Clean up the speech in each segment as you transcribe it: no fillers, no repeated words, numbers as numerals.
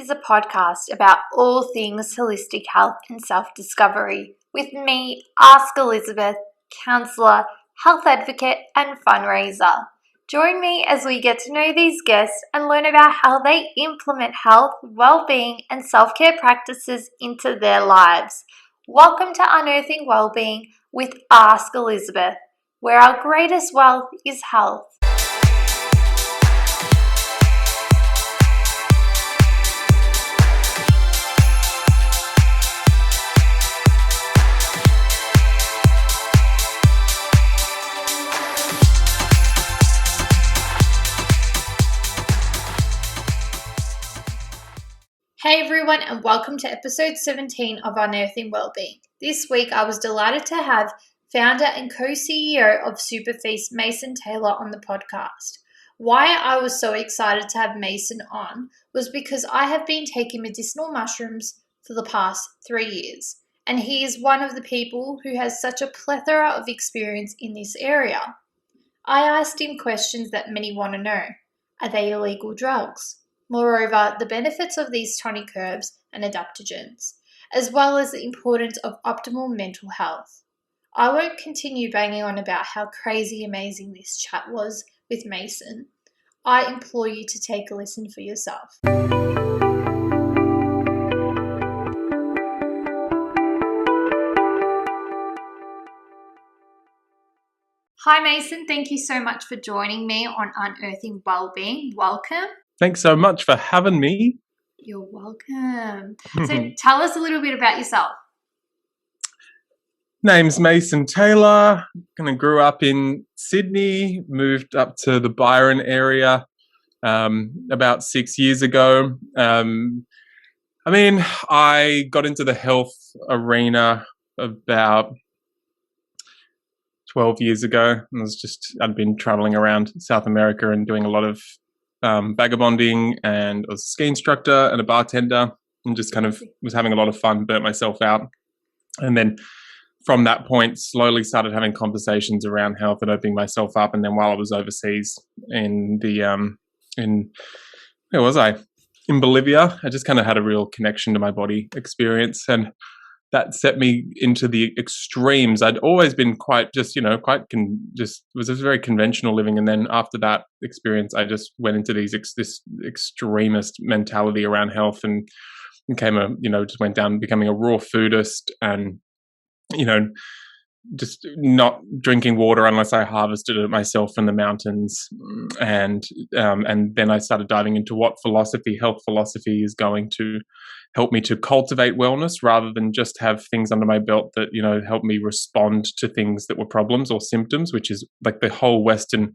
is a podcast about all things holistic health and self-discovery with me, Ask Elizabeth, counsellor, health advocate and fundraiser. Join me as we get to know these guests and learn about how they implement health, well-being and self-care practices into their lives. Welcome to Unearthing Wellbeing with Ask Elizabeth, where our greatest wealth is health. Hey everyone, and welcome to episode 17 of Unearthing Wellbeing. This week I was delighted to have founder and co-CEO of SuperFeast, Mason Taylor, on the podcast. Why I was so excited to have Mason on was because I have been taking medicinal mushrooms for the past 3 years, and he is one of the people who has such a plethora of experience in this area. I asked him questions that many want to know. Are they illegal drugs? Moreover, the benefits of these tonic herbs and adaptogens, as well as the importance of optimal mental health. I won't continue banging on about how crazy amazing this chat was with Mason. I implore you to take a listen for yourself. Hi Mason, thank you so much for joining me on Unearthing Wellbeing. Welcome. Thanks so much for having me. You're welcome. So tell us a little bit about yourself. Name's Mason Taylor. Kind of grew up in Sydney, moved up to the Byron area about 6 years ago. I got into the health arena about 12 years ago. I'd been traveling around South America and doing a lot of vagabonding, and I was a ski instructor and a bartender, and just kind of was having a lot of fun, burnt myself out. And then from that point, slowly started having conversations around health and opening myself up. And then while I was overseas in where was I? In Bolivia, I just kind of had a real connection to my body experience, and that set me into the extremes. I'd always been was just very conventional living. And then after that experience, I just went into this extremist mentality around health and just went down becoming a raw foodist and, just not drinking water unless I harvested it myself in the mountains. And then I started diving into what health philosophy is going to help me to cultivate wellness rather than just have things under my belt that, help me respond to things that were problems or symptoms, which is like the whole Western,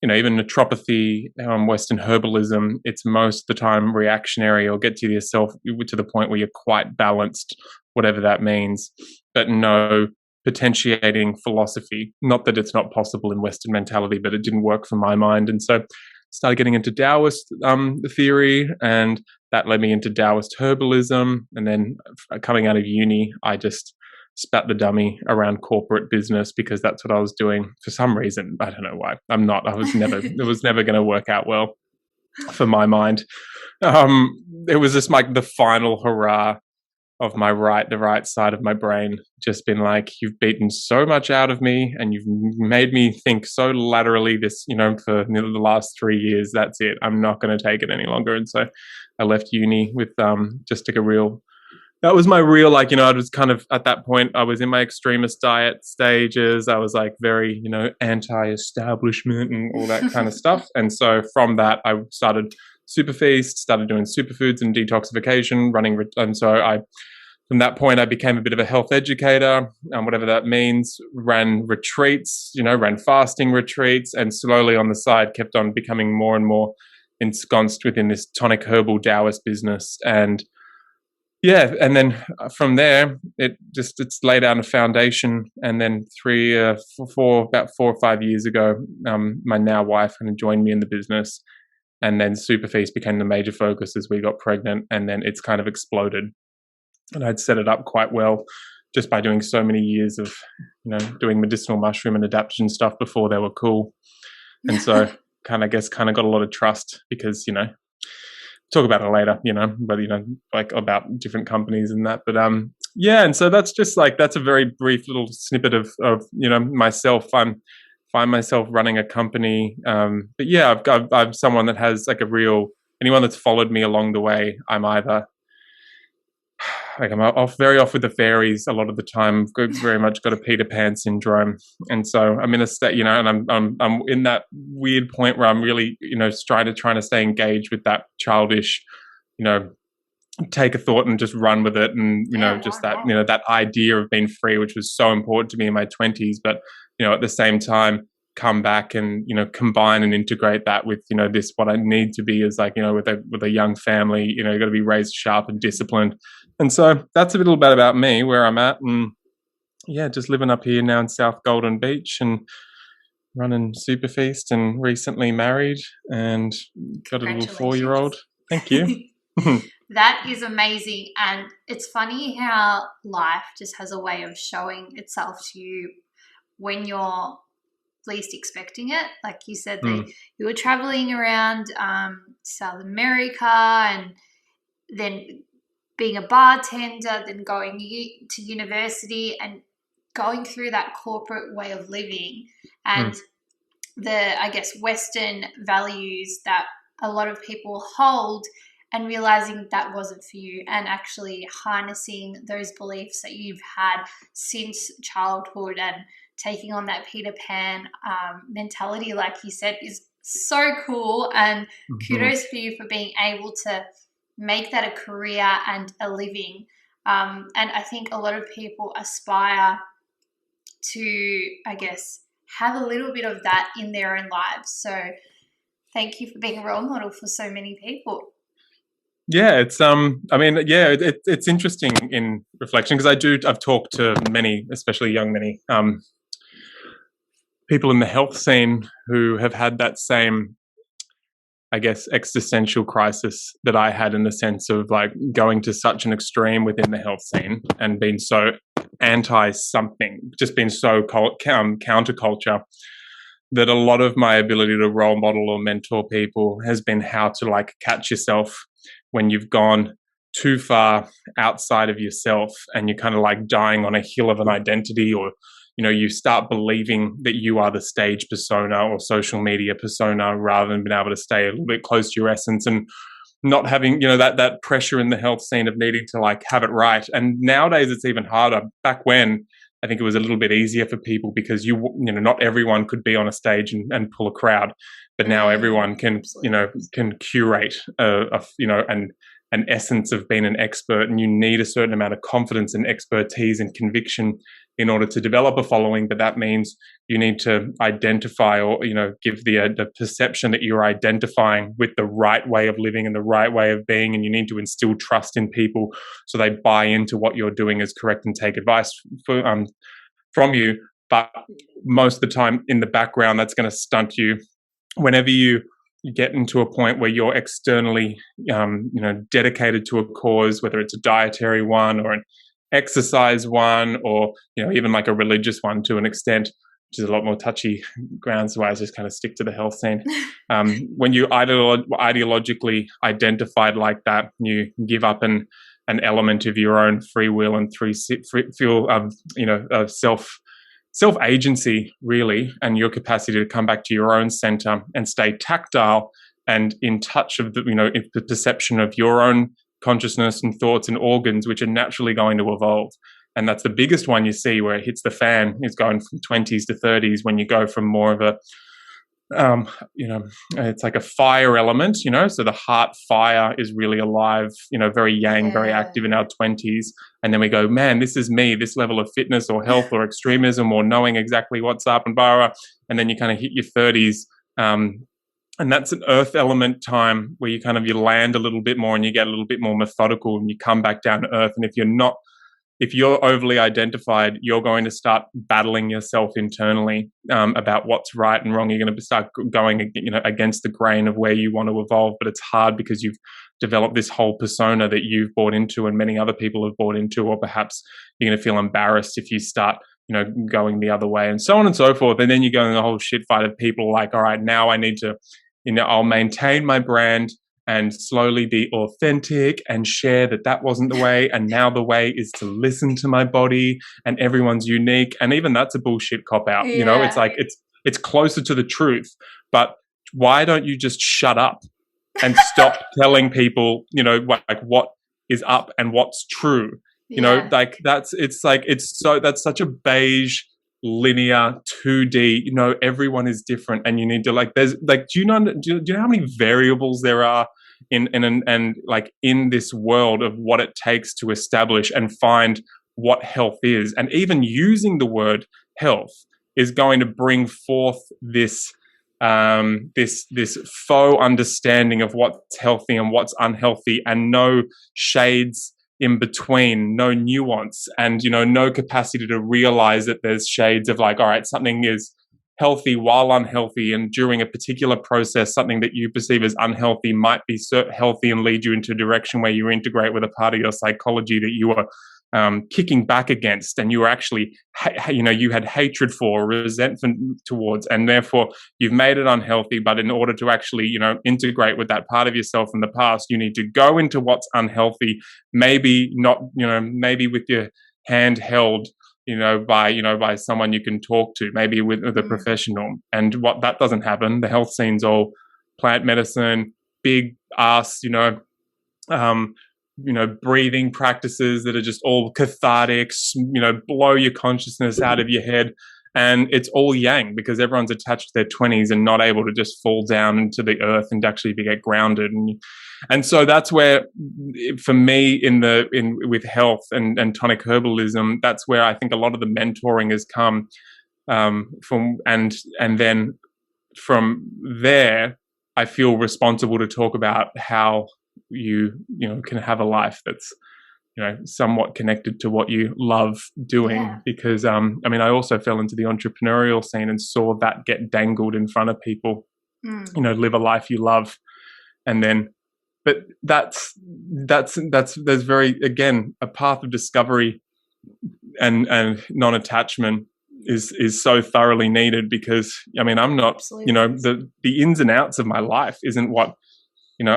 even naturopathy, Western herbalism. It's most of the time reactionary or get to yourself to the point where you're quite balanced, whatever that means, but no potentiating philosophy. Not that it's not possible in Western mentality, but it didn't work for my mind. And so started getting into Taoist theory, and that led me into Taoist herbalism. And then coming out of uni, I just spat the dummy around corporate business because that's what I was doing for some reason. I don't know why. It was never going to work out well for my mind. It was just like the final hurrah of the right side of my brain, just been like, you've beaten so much out of me and you've made me think so laterally for the last 3 years. That's it. I'm not going to take it any longer. And so I left uni with that was my real, I was kind of, at that point, I was in my extremist diet stages. I was like very, anti-establishment and all that kind of stuff. And so from that, I started SuperFeast, started doing superfoods and detoxification, from that point, I became a bit of a health educator, whatever that means, ran retreats, ran fasting retreats, and slowly on the side kept on becoming more and more ensconced within this tonic herbal Taoist business. And then from there, it's laid out a foundation. And then about 4 or 5 years ago, my now wife kind of joined me in the business. And then SuperFeast became the major focus as we got pregnant, and then it's kind of exploded. And I'd set it up quite well just by doing so many years of, doing medicinal mushroom and adaptogen stuff before they were cool. And so kind of got a lot of trust because, talk about it later, but like about different companies and that. But yeah, and so that's just like, that's a very brief little snippet of myself. I'm find myself running a company. But yeah, I'm someone that has like anyone that's followed me along the way, I'm either like I'm very off with the fairies a lot of the time. I've very much got a Peter Pan syndrome, and so I'm in a state, and I'm in that weird point where I'm really, trying to stay engaged with that childish, take a thought and just run with it, and just that that idea of being free, which was so important to me in my 20s, but at the same time come back and combine and integrate that with this, what I need to be is like with a young family, you got to be raised sharp and disciplined. And so that's a little bit about me, where I'm at, and yeah, just living up here now in South Golden Beach and running SuperFeast, and recently married and got a little 4-year-old. Thank you. That is amazing. And it's funny how life just has a way of showing itself to you when you're least expecting it. Like you said, that you were traveling around South America, and then being a bartender, then going to university and going through that corporate way of living and the, I guess, Western values that a lot of people hold, and realizing that wasn't for you, and actually harnessing those beliefs that you've had since childhood and taking on that Peter Pan mentality, like you said, is so cool. And kudos for you for being able to make that a career and a living. And I think a lot of people aspire to, I guess, have a little bit of that in their own lives. So thank you for being a role model for so many people. Yeah, it's it's interesting in reflection, because I've talked to many, especially many people in the health scene who have had that same, I guess, existential crisis that I had, in the sense of like going to such an extreme within the health scene and being so anti something, just being so counterculture, that a lot of my ability to role model or mentor people has been how to like catch yourself when you've gone too far outside of yourself and you're kind of like dying on a hill of an identity, or you start believing that you are the stage persona or social media persona, rather than being able to stay a little bit close to your essence, and not having that pressure in the health scene of needing to like have it right. And nowadays it's even harder. Back when, I think it was a little bit easier for people, because not everyone could be on a stage and pull a crowd, but now everyone can can curate an essence of being an expert, and you need a certain amount of confidence and expertise and conviction in order to develop a following. But that means you need to identify, or give the perception that you're identifying with the right way of living and the right way of being, and you need to instill trust in people so they buy into what you're doing is correct and take advice from you. But most of the time in the background, that's going to stunt you whenever you get into a point where you're externally dedicated to a cause, whether it's a dietary one or an exercise one, or even like a religious one to an extent, which is a lot more touchy ground, so I just kind of stick to the health scene. When you ideologically identified like that, you give up an element of your own free will and self agency, really, and your capacity to come back to your own center and stay tactile and in touch of the perception of your own consciousness and thoughts and organs, which are naturally going to evolve. And that's the biggest one you see where it hits the fan, is going from 20s to 30s, when you go from more of a it's like a fire element, so the heart fire is really alive, very yang, very active in our 20s. And then we go, man, this is me, this level of fitness or health or extremism or knowing exactly what's up and blah. And then you kind of hit your 30s. And that's an earth element time where you land a little bit more and you get a little bit more methodical and you come back down to earth. And if you're overly identified, you're going to start battling yourself internally about what's right and wrong. You're going to start going, against the grain of where you want to evolve. But it's hard because you've developed this whole persona that you've bought into and many other people have bought into, or perhaps you're going to feel embarrassed if you start, going the other way, and so on and so forth. And then you go in the whole shit fight of people like, all right, now I need to, I'll maintain my brand and slowly be authentic and share that wasn't the way, and now the way is to listen to my body, and everyone's unique. And even that's a bullshit cop out. It's like it's closer to the truth. But why don't you just shut up and stop telling people, like what is up and what's true? That's such a beige, linear 2D. Everyone is different, and you need to do you know how many variables there are in this world of what it takes to establish and find what health is? And even using the word health is going to bring forth this faux understanding of what's healthy and what's unhealthy, and no shades in between, no nuance, and no capacity to realize that there's shades of all right, something is healthy while unhealthy, and during a particular process something that you perceive as unhealthy might be healthy and lead you into a direction where you integrate with a part of your psychology that you are kicking back against, and you were actually you had hatred for, resentment towards, and therefore you've made it unhealthy. But in order to actually integrate with that part of yourself in the past, you need to go into what's unhealthy, maybe not maybe with your hand held by someone you can talk to, maybe with a professional. And what that doesn't happen, the health scene's all plant medicine, big ass breathing practices that are just all cathartic, blow your consciousness out of your head. And it's all yang, because everyone's attached to their 20s and not able to just fall down into the earth and actually get grounded. And so that's where, for me, with health and tonic herbalism, that's where I think a lot of the mentoring has come from. And then from there, I feel responsible to talk about how you can have a life that's somewhat connected to what you love doing. Because I also fell into the entrepreneurial scene and saw that get dangled in front of people. Live a life you love, and then but there's very, again, a path of discovery and non-attachment is so thoroughly needed, because I'm not the ins and outs of my life isn't what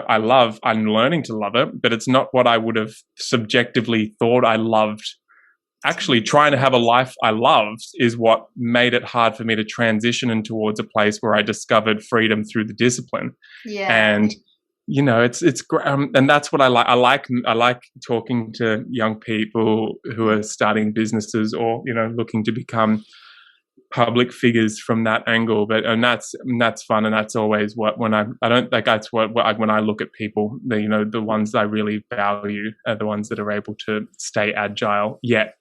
I love. I'm learning to love it, but it's not what I would have subjectively thought I loved. Actually, trying to have a life I loved is what made it hard for me to transition in towards a place where I discovered freedom through the discipline. And it's great, and that's what I like. I like talking to young people who are starting businesses or looking to become public figures from that angle. And that's fun, and that's always when I don't think that's what when I look at people, the ones I really value are the ones that are able to stay agile yet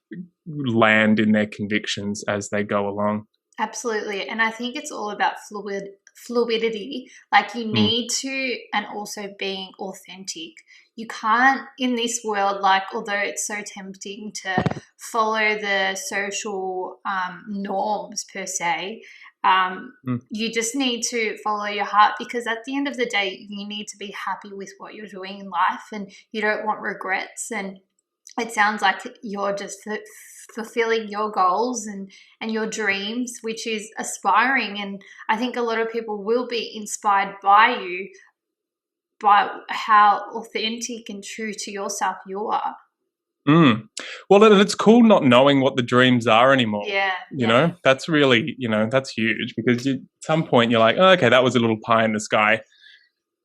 land in their convictions as they go along. Absolutely. And I think it's all about fluidity. You need to, and also being authentic. You can't, in this world, although it's so tempting to follow the social norms per se, you just need to follow your heart, because at the end of the day, you need to be happy with what you're doing in life, and you don't want regrets. And it sounds like you're just fulfilling your goals and your dreams, which is aspiring. And I think a lot of people will be inspired by you, by how authentic and true to yourself you are. Well, it's cool not knowing what the dreams are anymore. You know, that's really, that's huge, because at some point you're like, oh, okay, that was a little pie in the sky.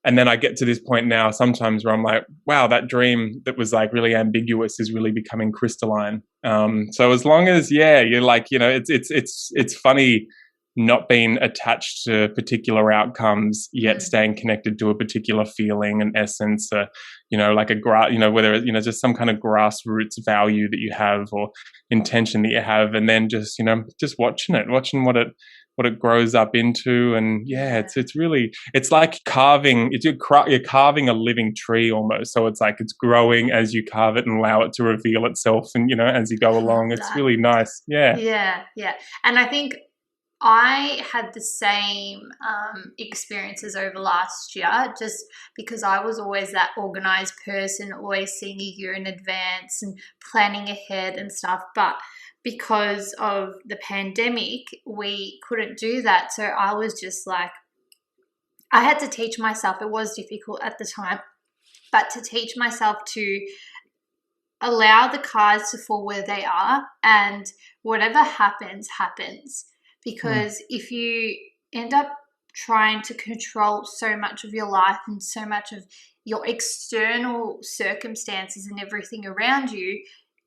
And then I get to this point now sometimes where I'm like, wow, that dream that was really ambiguous is really becoming crystalline. So as long as, you're like, it's funny not being attached to particular outcomes, yet staying connected to a particular feeling and essence, whether it's, just some kind of grassroots value that you have or intention that you have, and then just watching what it grows up into. And it's really, it's like you're carving a living tree almost. So it's it's growing as you carve it and allow it to reveal itself, and as you go along. It's really nice. And I think I had the same experiences over last year, just because I was always that organized person, always seeing a year in advance and planning ahead and stuff. But because of the pandemic, we couldn't do that. So I was just I had to teach myself, it was difficult at the time, but to teach myself to allow the cards to fall where they are, and whatever happens, happens. Because if you end up trying to control so much of your life and so much of your external circumstances and everything around you,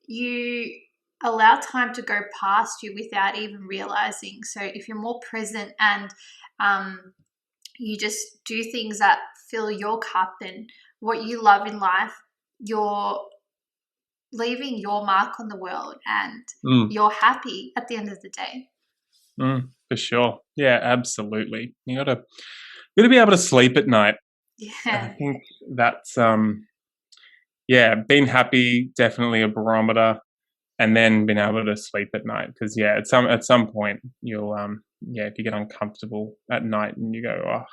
you allow time to go past you without even realizing. So if you're more present and you just do things that fill your cup and what you love in life, you're leaving your mark on the world, and you're happy at the end of the day. For sure. Yeah, absolutely. You gotta be able to sleep at night. Yeah. I think that's being happy, definitely a barometer, and then being able to sleep at night. Because at some point you'll if you get uncomfortable at night and you go, oh,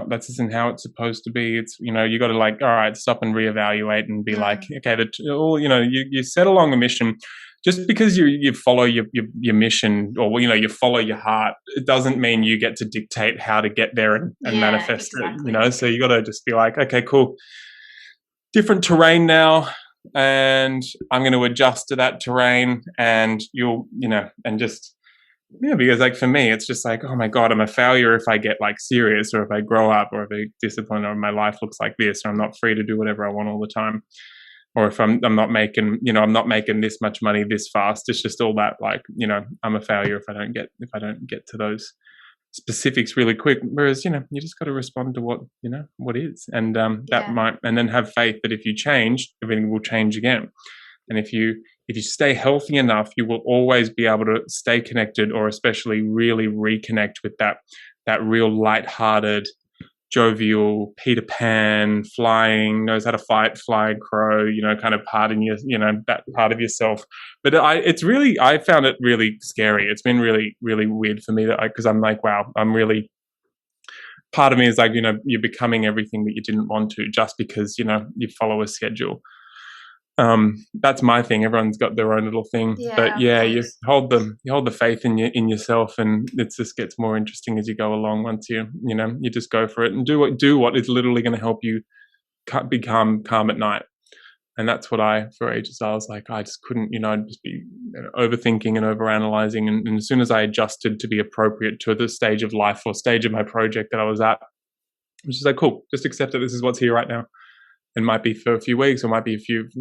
that isn't how it's supposed to be. It's, you got to all right, stop and reevaluate and be like, okay, you set along a mission. Just because you follow your mission, or you follow your heart, it doesn't mean you get to dictate how to get there and manifest it. So you got to just be like, okay, cool, different terrain now, and I'm going to adjust to that terrain, and because for me, it's just like, oh my God, I'm a failure if I get serious, or if I grow up, or if I discipline, or my life looks like this, or I'm not free to do whatever I want all the time, or if I'm not making, I'm not making this much money this fast. It's just all that I'm a failure if I don't get to those specifics really quick. Whereas, you just got to respond to what is, and that might, and then have faith that if you change, everything will change again. And if you stay healthy enough, you will always be able to stay connected, or especially really reconnect with that real lighthearted, jovial Peter Pan, knows how to fly and crow, kind of part in your, that part of yourself. But I found it really scary. It's been really, really weird for me because I'm like, wow, I'm really, part of me is like, you're becoming everything that you didn't want to just because, you follow a schedule. That's my thing. Everyone's got their own little thing, but you hold the faith in yourself, and it just gets more interesting as you go along. Once you just go for it and do what is literally going to help you become calm at night. And that's what for ages I was like, I just couldn't, just be overthinking and overanalyzing. And as soon as I adjusted to be appropriate to the stage of life or stage of my project that I was at, I was just like, cool, just accept that this is what's here right now. It might be for a few weeks, or might be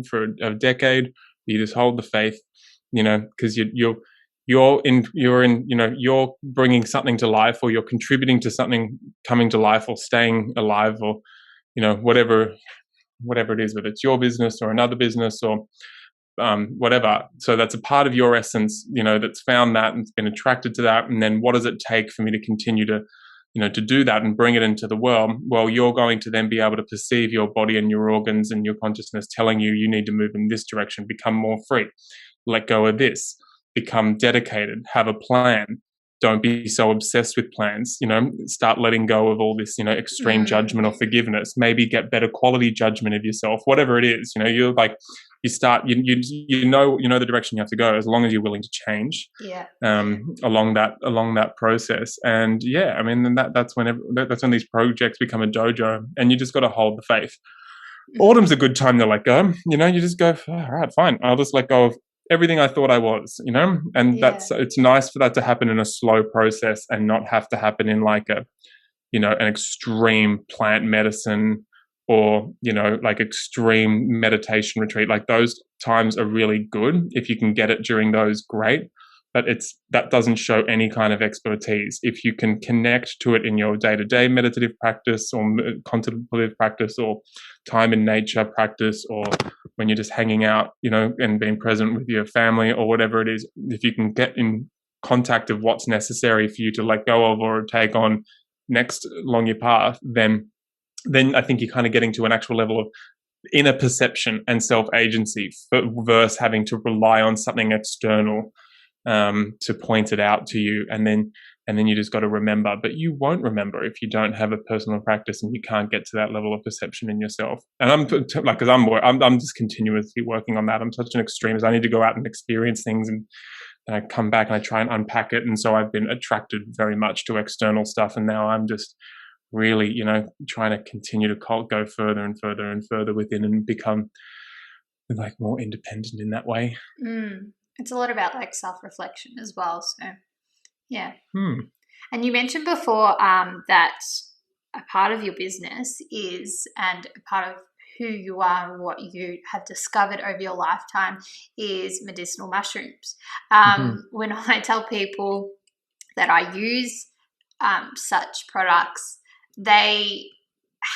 for a decade. You just hold the faith, because you're bringing something to life, or you're contributing to something coming to life, or staying alive, or whatever it is, whether it's your business or another business or whatever. So that's a part of your essence, that's found that and it's been attracted to that. And then what does it take for me to continue to to do that and bring it into the world? Well, you're going to then be able to perceive your body and your organs and your consciousness telling you need to move in this direction, become more free, let go of this, become dedicated, have a plan. Don't be so obsessed with plans, start letting go of all this, extreme judgment or forgiveness, maybe get better quality judgment of yourself, whatever it is, you're like, you start, you know the direction you have to go, as long as you're willing to change along that process. And then that's when these projects become a dojo, and you just got to hold the faith. Autumn's a good time to let go. You just go, all right, fine, I'll just let go of everything I thought I was, and it's nice for that to happen in a slow process and not have to happen in like an extreme plant medicine or, like extreme meditation retreat. Like those times are really good. If you can get it during those, great. But that doesn't show any kind of expertise. If you can connect to it in your day-to-day meditative practice or contemplative practice or time in nature practice, or when you're just hanging out, and being present with your family or whatever it is, if you can get in contact of what's necessary for you to let go of or take on next along your path, then I think you're kind of getting to an actual level of inner perception and self-agency versus having to rely on something external to point it out to you, and then you just got to remember. But you won't remember if you don't have a personal practice and you can't get to that level of perception in yourself. And I'm just continuously working on that. I'm such an extremist. I need to go out and experience things, and I come back and I try and unpack it. And so I've been attracted very much to external stuff, and now I'm just really, trying to continue to go further and further and further within and become like more independent in that way. It's a lot about like self-reflection as well. So yeah. And you mentioned before that a part of your business is, and a part of who you are and what you have discovered over your lifetime is medicinal mushrooms. When I tell people that I use such products, they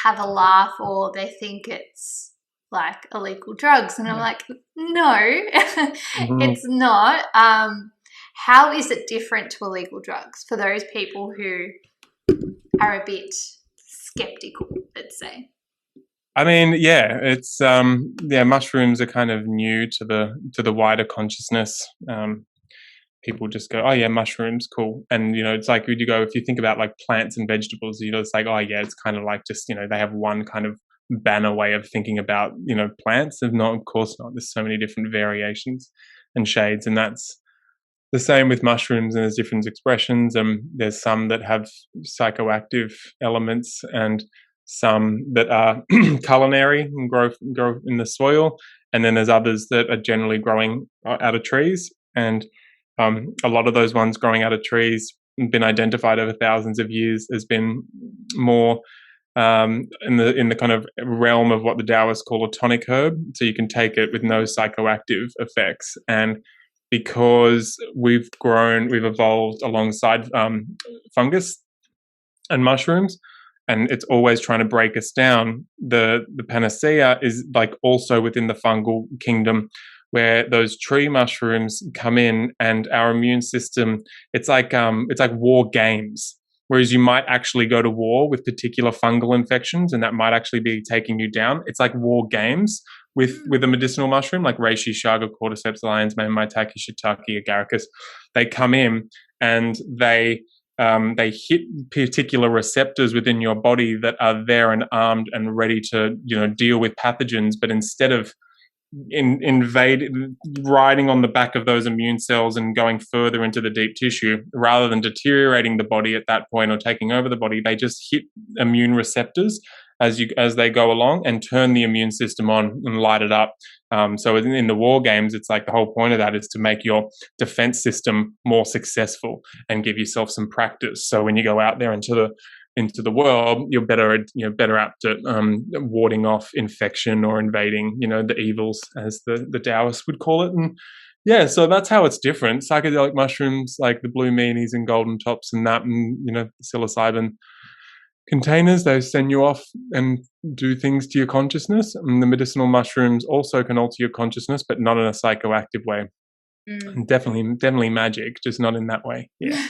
have a laugh or they think it's like illegal drugs. And I'm like, no, it's not. How is it different to illegal drugs for those people who are a bit skeptical, let's say? I mean, yeah, it's mushrooms are kind of new to the wider consciousness. People just go, oh yeah, mushrooms, cool. And it's like when you go, if you think about like plants and vegetables, it's like, oh yeah, it's kind of like just they have one kind of banner way of thinking about plants. Of course not. There's so many different variations and shades, and that's the same with mushrooms. And there's different expressions. There's some that have psychoactive elements, and some that are culinary and grow in the soil, and then there's others that are generally growing out of trees. And a lot of those ones growing out of trees have been identified over thousands of years as been more in the kind of realm of what the Taoists call a tonic herb. So you can take it with no psychoactive effects. And because we've evolved alongside fungus and mushrooms, and it's always trying to break us down, the panacea is like also within the fungal kingdom, where those tree mushrooms come in, and our immune system, it's like war games. Whereas you might actually go to war with particular fungal infections, and that might actually be taking you down. It's like war games with a medicinal mushroom, like reishi, chaga, cordyceps, lion's mane, maitake, shiitake, agaricus. They come in and they hit particular receptors within your body that are there and armed and ready to deal with pathogens. But instead of riding on the back of those immune cells and going further into the deep tissue, rather than deteriorating the body at that point or taking over the body, they just hit immune receptors as they go along and turn the immune system on and light it up. So in the war games, it's like the whole point of that is to make your defense system more successful and give yourself some practice. So when you go out there into the world, you're better apt at warding off infection or invading, the evils, as the Taoists would call it. And yeah, so that's how it's different. Psychedelic mushrooms like the blue meanies and golden tops and that, and psilocybin containers, they send you off and do things to your consciousness. And the medicinal mushrooms also can alter your consciousness, but not in a psychoactive way. And definitely magic, just not in that way. Yeah.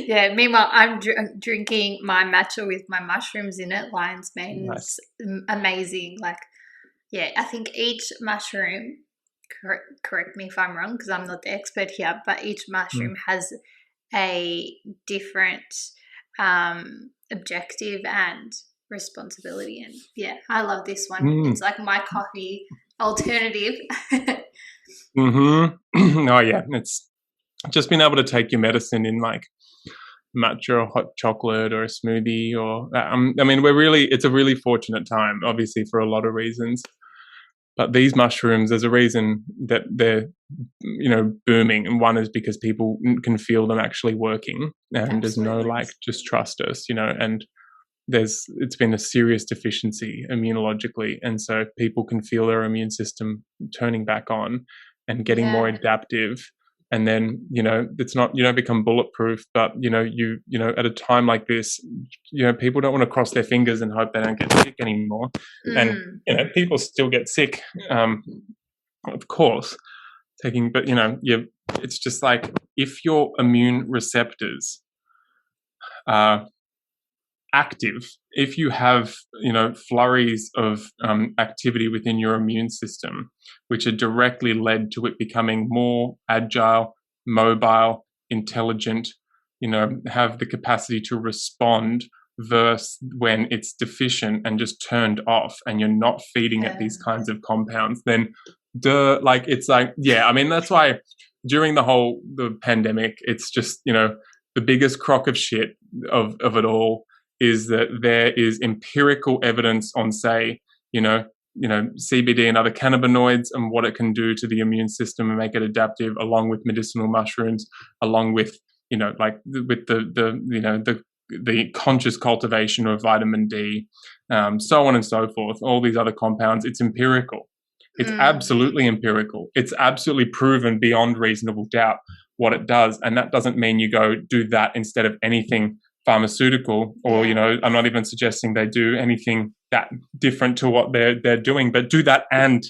Yeah, meanwhile, I'm drinking my matcha with my mushrooms in it, lion's mane. Nice. It's amazing. Like, yeah, I think each mushroom, correct me if I'm wrong because I'm not the expert here, but each mushroom has a different objective and responsibility. And yeah, I love this one. It's like my coffee alternative. Oh yeah, it's just being able to take your medicine in like matcha or hot chocolate or a smoothie or I mean, it's a really fortunate time, obviously, for a lot of reasons. But these mushrooms, there's a reason that they're, booming. And one is because people can feel them actually working, and there's no just trust us, and it's been a serious deficiency immunologically. And so people can feel their immune system turning back on and getting more adaptive. And then, it's not, you don't become bulletproof, but, at a time like this, people don't want to cross their fingers and hope they don't get sick anymore. And, people still get sick, of course, but, it's just like if your immune receptors are active, if you have, flurries of activity within your immune system, which are directly led to it becoming more agile, mobile, intelligent, have the capacity to respond, versus when it's deficient and just turned off and you're not feeding it these kinds of compounds, then it's like, I mean, that's why during the pandemic, it's just, the biggest crock of shit of it all is that there is empirical evidence on, say, CBD and other cannabinoids and what it can do to the immune system and make it adaptive, along with medicinal mushrooms, along with the conscious cultivation of vitamin D, so on and so forth. All these other compounds. It's empirical. It's absolutely empirical. It's absolutely proven beyond reasonable doubt what it does, and that doesn't mean you go do that instead of anything pharmaceutical, or I'm not even suggesting they do anything that different to what they're doing, but do that and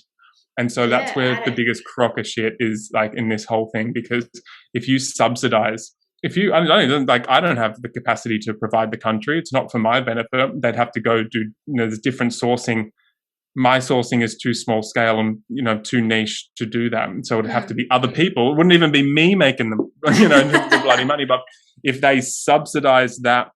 so that's where the biggest crock of shit is, like, in this whole thing. Because if you subsidize, I don't have the capacity to provide the country. It's not for my benefit. They'd have to go do, there's different sourcing. My sourcing is too small scale and, too niche to do that. So it'd have to be other people. It wouldn't even be me making them, the bloody money. But if they subsidize that,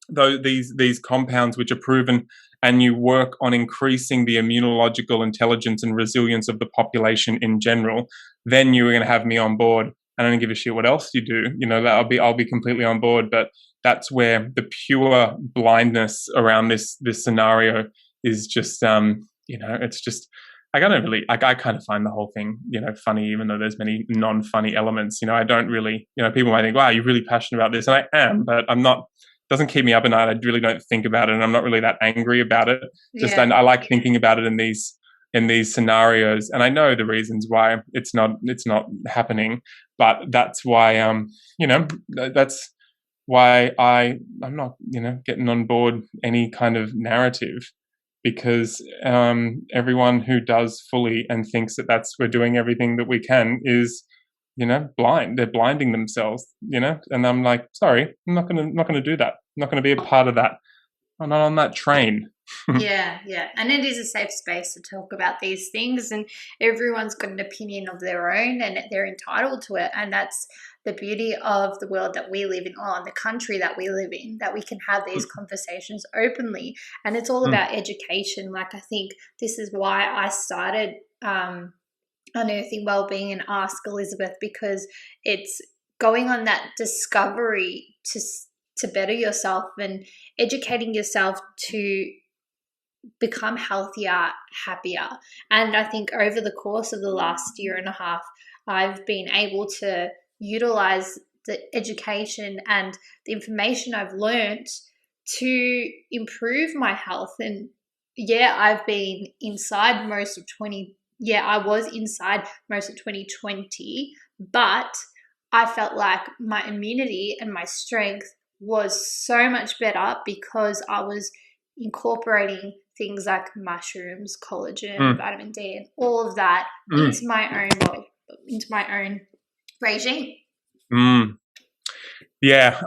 though, these compounds which are proven, and you work on increasing the immunological intelligence and resilience of the population in general, then you're going to have me on board. I don't give a shit what else you do. I'll be completely on board. But that's where the pure blindness around this scenario is just, it's just, I kind of find the whole thing, funny, even though there's many non-funny elements. I don't really, people might think, wow, you're really passionate about this. And I am, but I'm not. Doesn't keep me up at night. I really don't think about it, and I'm not really that angry about it. I like thinking about it in these scenarios, and I know the reasons why it's not happening. But that's why that's why I'm not getting on board any kind of narrative, because everyone who does fully and thinks that we're doing everything that we can is blind. They're blinding themselves, and I'm like, sorry, I'm not gonna do that. I'm not gonna be a part of that. I'm not on that train. Yeah. And it is a safe space to talk about these things, and everyone's got an opinion of their own, and they're entitled to it. And that's the beauty of the world that we live in, or the country that we live in, that we can have these conversations openly. And it's all about education. Like, I think this is why I started Unearthing Wellbeing and Ask Elizabeth, because it's going on that discovery to better yourself and educating yourself to become healthier, happier. And I think over the course of the last year and a half, I've been able to utilize the education and the information I've learned to improve my health. And I've been inside most of I was inside most of 2020, but I felt like my immunity and my strength was so much better because I was incorporating things like mushrooms, collagen, vitamin D, and all of that into my own regime. Yeah,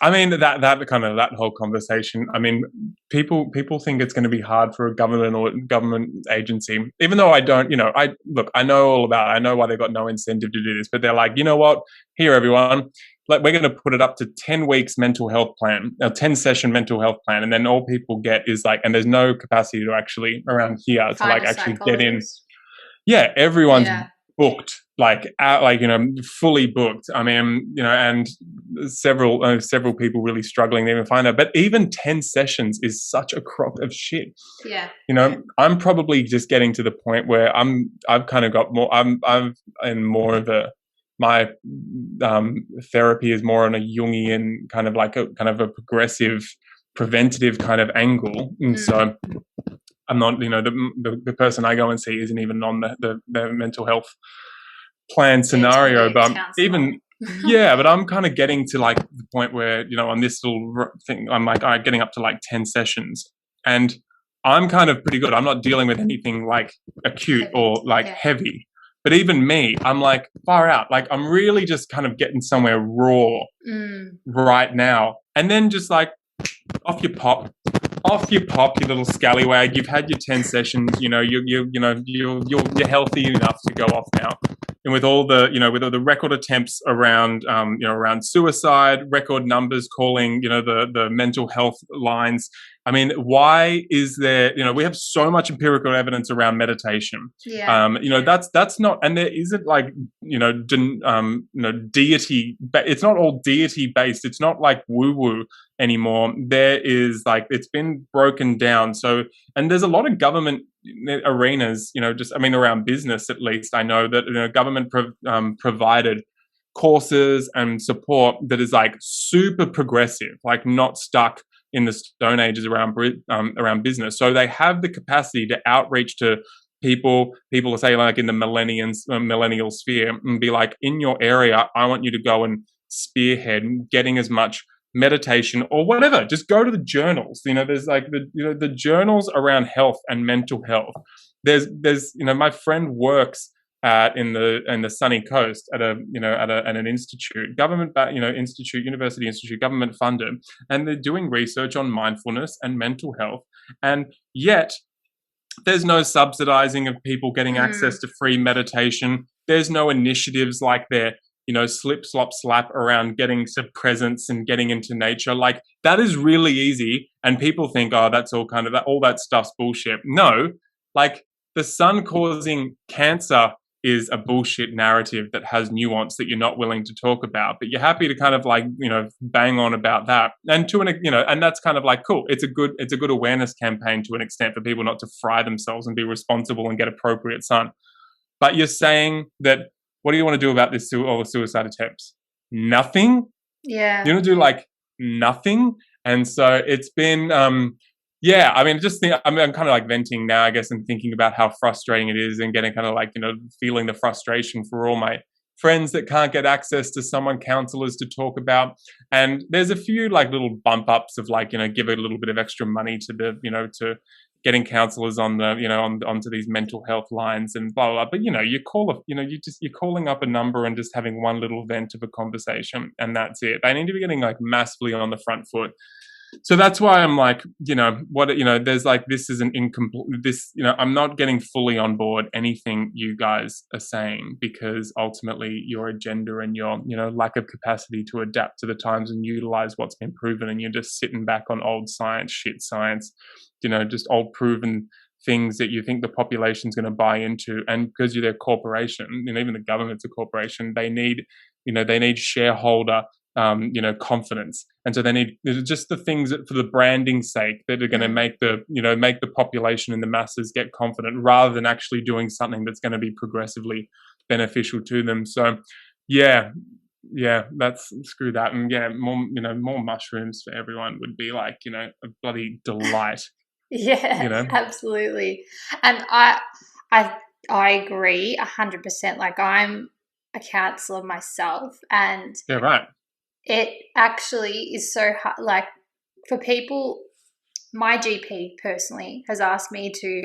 I mean that kind of, that whole conversation. I mean, people think it's going to be hard for a government agency, even though I don't. I know all about it. I know why they've got no incentive to do this, but they're like, you know what? Here, everyone, we're going to put it up to 10 weeks mental health plan, a 10-session mental health plan, and then all people get is and there's no capacity to actually around here to actually get in. Yeah, everyone's booked, fully booked. I mean, and several people really struggling to even find that. But even 10 sessions is such a crock of shit. Yeah. I'm probably just getting to the point where I've kind of got more. I'm in more of my therapy is more on a Jungian kind of a progressive, preventative kind of angle, and so I'm not, the person I go and see isn't even on the getting health plan scenario, but even but I'm kind of getting to the point where on this little thing I'm getting up to 10 sessions, and I'm kind of pretty good. I'm not dealing with anything acute or heavy. But even me, I'm far out. I'm really just kind of getting somewhere raw right now. And then just off you pop, you little scallywag. You've had your 10 sessions. You're healthy enough to go off now. And with all the, with all the record attempts around, around suicide, record numbers calling, the mental health lines. I mean, why is there, we have so much empirical evidence around meditation. Yeah. That's not, and there isn't deity, it's not all deity based. It's not woo woo anymore. There is like, it's been broken down. So, and there's a lot of government arenas, around business, at least I know that, government provided courses and support that is like super progressive, like not stuck in the Stone Ages around business. So they have the capacity to outreach to people say like in the millennial sphere, and be like, in your area, I want you to go and spearhead getting as much meditation or whatever. Just go to the journals. There's like the journals around health and mental health. There's my friend works in the sunny coast at an institute, government university institute, government funded, and they're doing research on mindfulness and mental health, and yet there's no subsidizing of people getting access to free meditation. There's no initiatives like their slip, slop, slap around getting some presence and getting into nature. Like, that is really easy. And people think, oh, that's all kind of all that stuff's bullshit. No, like the sun causing cancer is a bullshit narrative that has nuance that you're not willing to talk about, but you're happy to kind of like, bang on about that. And and that's kind of like, cool. It's a good awareness campaign to an extent for people not to fry themselves and be responsible and get appropriate sun. But you're saying that, what do you want to do about this, all the suicide attempts? Nothing? Yeah. You want to do like nothing? And so it's been, I'm kind of like venting now, I guess, and thinking about how frustrating it is, and getting kind of like, feeling the frustration for all my friends that can't get access to counselors to talk about. And there's a few like little bump ups of like, give a little bit of extra money to the, to getting counselors on the, onto these mental health lines and blah, blah, blah. But, you're calling up a number and just having one little vent of a conversation, and that's it. They need to be getting like massively on the front foot. So that's why I'm like, there's like, this is an incomplete, I'm not getting fully on board anything you guys are saying, because ultimately your agenda and your, lack of capacity to adapt to the times and utilize what's been proven, and you're just sitting back on old shit science, just old proven things that you think the population's going to buy into. And because you're their corporation, even the government's a corporation, they need shareholder confidence, and so they need just the things that, for the branding's sake, that are going to make the population and the masses get confident, rather than actually doing something that's going to be progressively beneficial to them. So that's, screw that. And more mushrooms for everyone would be like, a bloody delight. Yeah, absolutely. And I agree 100%. Like, I'm a counsellor myself, and yeah, right. It actually is so hard. Like, for people, my GP personally has asked me to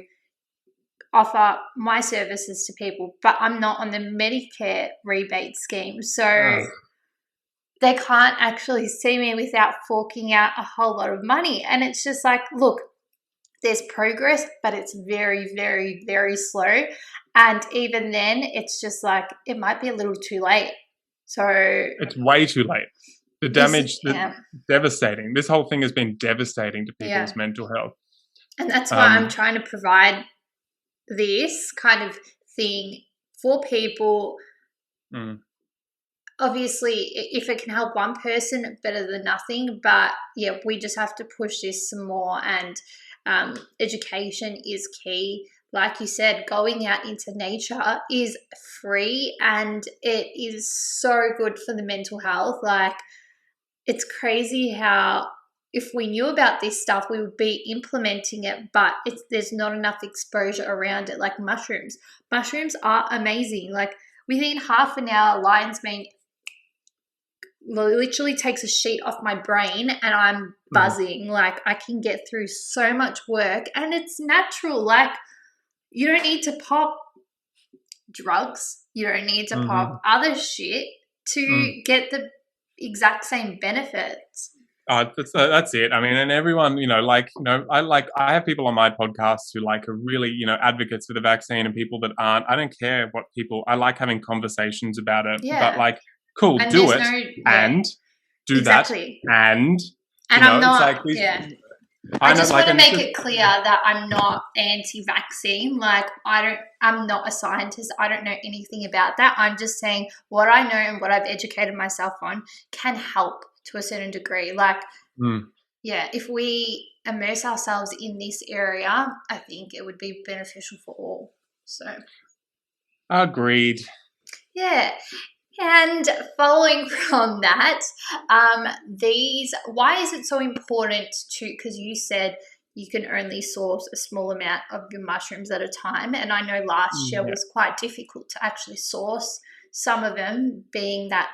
offer my services to people, but I'm not on the Medicare rebate scheme. So they can't actually see me without forking out a whole lot of money. And it's just like, look, there's progress, but it's very, very, very slow. And even then, it's just like, it might be a little too late. So it's way too late. The damage, devastating. This whole thing has been devastating to people's mental health. And that's why I'm trying to provide this kind of thing for people. Obviously, if it can help one person, better than nothing. But yeah, we just have to push this some more, and education is key. Like you said, going out into nature is free, and it is so good for the mental health. Like, it's crazy how, if we knew about this stuff, we would be implementing it, but there's not enough exposure around it. Like mushrooms. Mushrooms are amazing. Like, within half an hour, lion's mane literally takes a sheet off my brain and I'm buzzing. Like, I can get through so much work, and it's natural. Like, you don't need to pop drugs. You don't need to pop other shit to get the exact same benefits. That's it. I mean, and everyone, I have people on my podcast who are really, advocates for the vaccine, and people that aren't. I don't care what people, I like having conversations about it, but cool, and do it and do that. And I'm not, I just want to make it clear that I'm not anti-vaccine. Like, I'm not a scientist. I don't know anything about that. I'm just saying what I know and what I've educated myself on can help to a certain degree. Like, Yeah, if we immerse ourselves in this area, I think it would be beneficial for all. So, Agreed. yeah. And following from that, why is it so important to, because you said you can only source a small amount of your mushrooms at a time. And I know last year Yeah. was quite difficult to actually source some of them, being that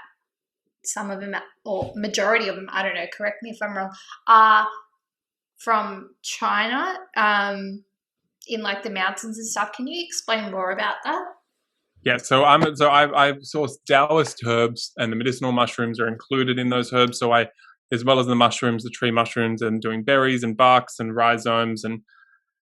some of them, or majority of them, I don't know, correct me if I'm wrong, are from China, in like the mountains and stuff. Can you explain more about that? Yeah, so I've sourced Taoist herbs, and the medicinal mushrooms are included in those herbs. So I, as well as the mushrooms, the tree mushrooms, and doing berries and barks and rhizomes and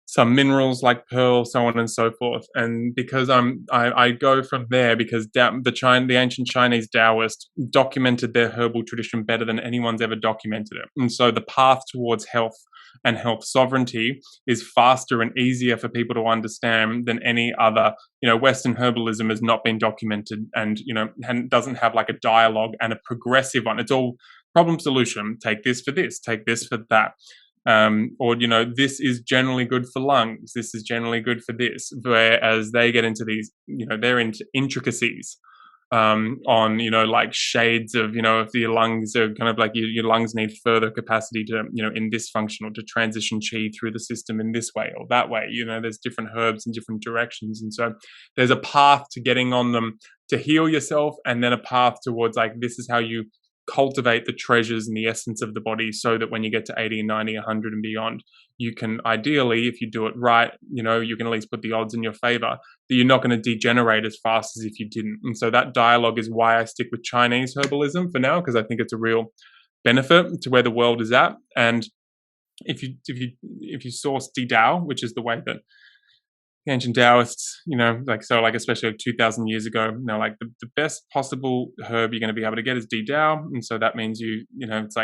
some minerals like pearl, so on and so forth. And because I go from there because the ancient Chinese Taoists documented their herbal tradition better than anyone's ever documented it. And so the path towards health and health sovereignty is faster and easier for people to understand than any other. Western herbalism has not been documented, and and doesn't have like a dialogue and a progressive one. It's all problem solution. Take this for this. Take this for that. Or this is generally good for lungs, this is generally good for this, whereas they get into these, they're into intricacies, on like shades of, if your lungs are kind of like your lungs need further capacity to, in this function, or to transition chi through the system in this way or that way. There's different herbs in different directions, and so there's a path to getting on them to heal yourself, and then a path towards like, this is how you cultivate the treasures and the essence of the body, so that when you get to 80 and 90, 100 and beyond, you can ideally, if you do it right, you can at least put the odds in your favor that you're not going to degenerate as fast as if you didn't. And so that dialogue is why I stick with Chinese herbalism for now, because I think it's a real benefit to where the world is at. And if you source Dao, which is the way that the ancient Taoists, especially like 2,000 years ago, the best possible herb you're going to be able to get is Dao. And so that means it's